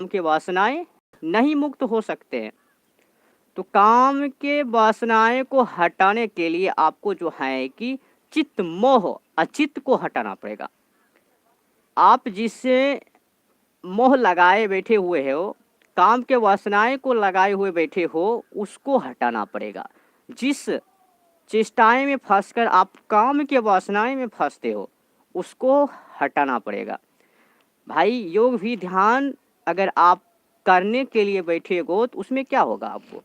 के वासनाएं नहीं मुक्त हो सकते हैं। तो काम के वासनाएं को हटाने के लिए आपको जो है कि चित्त मोह अचित्त को हटाना पड़ेगा। आप जिससे मोह लगाए बैठे हुए हो, काम के वासनाएं को लगाए हुए बैठे हो, उसको हटाना पड़ेगा। जिस चेष्टाएं में फंसकर आप काम के वासनाएं में फंसते हो, उसको हटाना पड़ेगा। भाई योग भी ध्यान अगर आप करने के लिए बैठे हो तो उसमें क्या होगा, आपको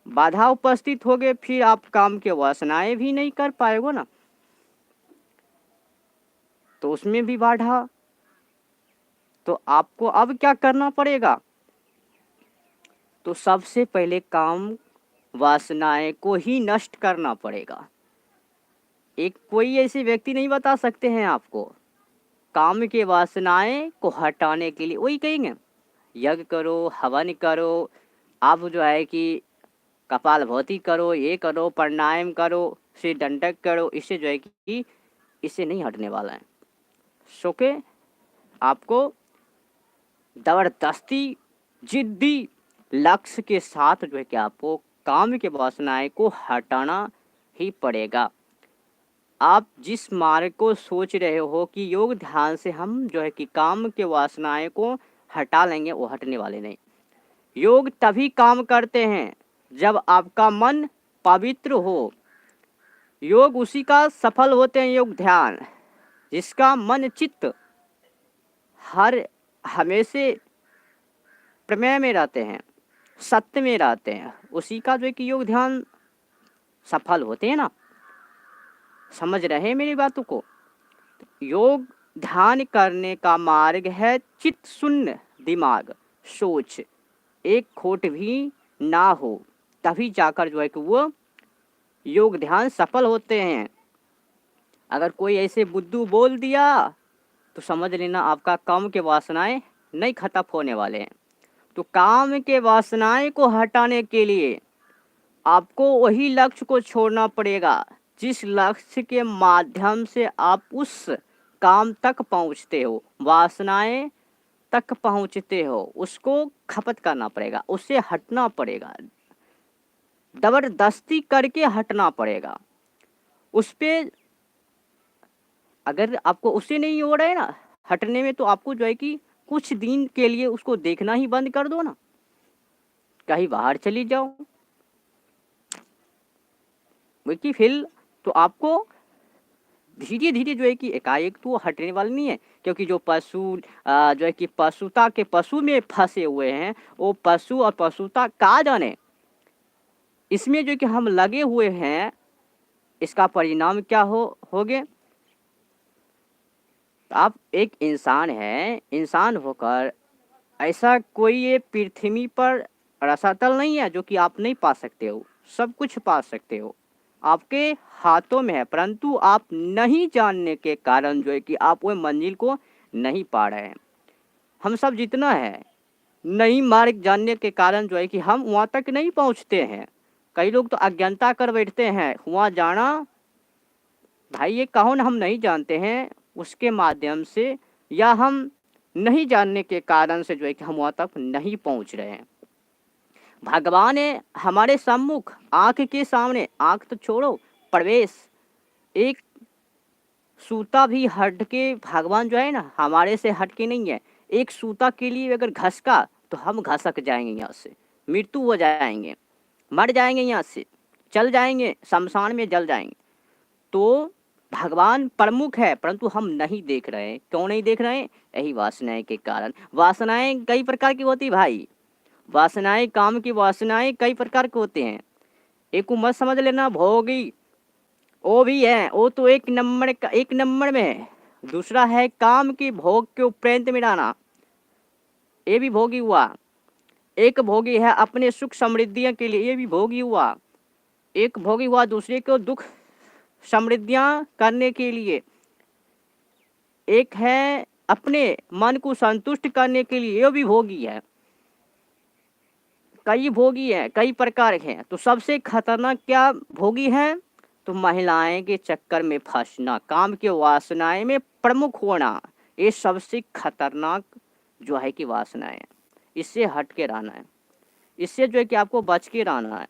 बाधा उपस्थित हो गए, फिर आप काम के वासनाएं भी नहीं कर पाएगो ना, तो उसमें भी बाधा। तो आपको अब क्या करना पड़ेगा, तो सबसे पहले काम वासनाएं को ही नष्ट करना पड़ेगा। एक कोई ऐसे व्यक्ति नहीं बता सकते हैं आपको। काम के वासनाएं को हटाने के लिए वही कहेंगे यज्ञ करो, हवन करो, आप जो है कि कपालभाति करो, ये करो, प्राणायाम करो, सिर दंडक करो, इससे जो है कि इससे नहीं हटने वाला है। सो के आपको जबरदस्ती जिद्दी लक्ष्य के साथ जो है कि आपको काम के वासनाएं को हटाना ही पड़ेगा। आप जिस मार्ग को सोच रहे हो कि योग ध्यान से हम जो है कि काम के वासनाएं को हटा लेंगे, वो हटने वाले नहीं। योग तभी काम करते हैं जब आपका मन पवित्र हो। योग उसी का सफल होते हैं योग ध्यान जिसका मन चित्त हर हमेशा प्रमेय में रहते हैं, सत्य में रहते हैं, उसी का जो है कि योग ध्यान सफल होते हैं ना। समझ रहे हैं मेरी बातों को। योग ध्यान करने का मार्ग है चित्त शून्य दिमाग, सोच एक खोट भी ना हो, तभी जाकर जो है कि वो योग ध्यान सफल होते हैं। अगर कोई ऐसे बुद्धू बोल दिया तो समझ लेना आपका काम के वासनाएं नहीं खत्म होने वाले हैं। तो काम के वासनाएं को हटाने के लिए आपको वही लक्ष्य को छोड़ना पड़ेगा जिस लक्ष्य के माध्यम से आप उस काम तक पहुंचते हो, वासनाएं तक पहुंचते हो, उसको खपत करना पड़ेगा, उससे हटना पड़ेगा, जबरदस्ती करके हटना पड़ेगा। उस पे अगर आपको उससे नहीं हो रहा है ना हटने में, तो आपको जो है कि कुछ दिन के लिए उसको देखना ही बंद कर दो ना, कहीं बाहर चली जाओ। क्योंकि फिर तो आपको धीरे धीरे जो है कि एकाएक तो हटने वाला नहीं है। क्योंकि जो पशु जो है कि पशुता के पशु में फंसे हुए हैं, वो पशु और पशुता का जाने, इसमें जो कि हम लगे हुए हैं, इसका परिणाम क्या होगे। आप एक इंसान है, इंसान होकर ऐसा कोई ये पृथ्वी पर रसातल नहीं है जो कि आप नहीं पा सकते हो। सब कुछ पा सकते हो, आपके हाथों में है, परंतु आप नहीं जानने के कारण जो है कि आप वो मंजिल को नहीं पा रहे हैं। हम सब जितना है नई मार्ग जानने के कारण जो है कि हम वहाँ तक नहीं पहुँचते हैं। कई लोग तो अज्ञानता कर बैठते हैं, वहाँ जाना भाई ये कौन हम नहीं जानते हैं, उसके माध्यम से या हम नहीं जानने के कारण से जो है कि हम वहाँ तक नहीं पहुँच रहे हैं। भगवान है हमारे सम्मुख, आंख के सामने, आंख तो छोड़ो प्रवेश, एक सूता भी हट के भगवान जो है ना हमारे से हट के नहीं है। एक सूता के लिए अगर घसका तो हम घसक जाएंगे, यहाँ से मृत्यु हो जाएंगे, मर जाएंगे, यहाँ से चल जाएंगे, शमशान में जल जाएंगे। तो भगवान प्रमुख है, परंतु हम नहीं देख रहे हैं। क्यों नहीं देख रहे हैं? यही वासनाएं के कारण। वासनाएं कई प्रकार की होती भाई, वासनाएं काम की वासनाएं कई प्रकार के होते हैं। एक को मत समझ लेना भोगी, वो भी है, वो तो एक नंबर का, एक नंबर में है। दूसरा है काम की भोग के उपरांत मिटाना, ये भी भोगी हुआ। एक भोगी है अपने सुख समृद्धियों के लिए, ये भी भोगी हुआ। एक भोगी हुआ दूसरे को दुख समृद्धियां करने के लिए। एक है अपने मन को संतुष्ट करने के लिए, ये भी भोगी है। कई भोगी हैं, कई प्रकार के हैं। तो सबसे खतरनाक क्या भोगी है? तो महिलाएं के चक्कर में फंसना, काम के वासनाएं में प्रमुख होना, ये सबसे खतरनाक जो है कि वासना है, इससे हट के रहना है, इससे जो है कि आपको बच के रहना है।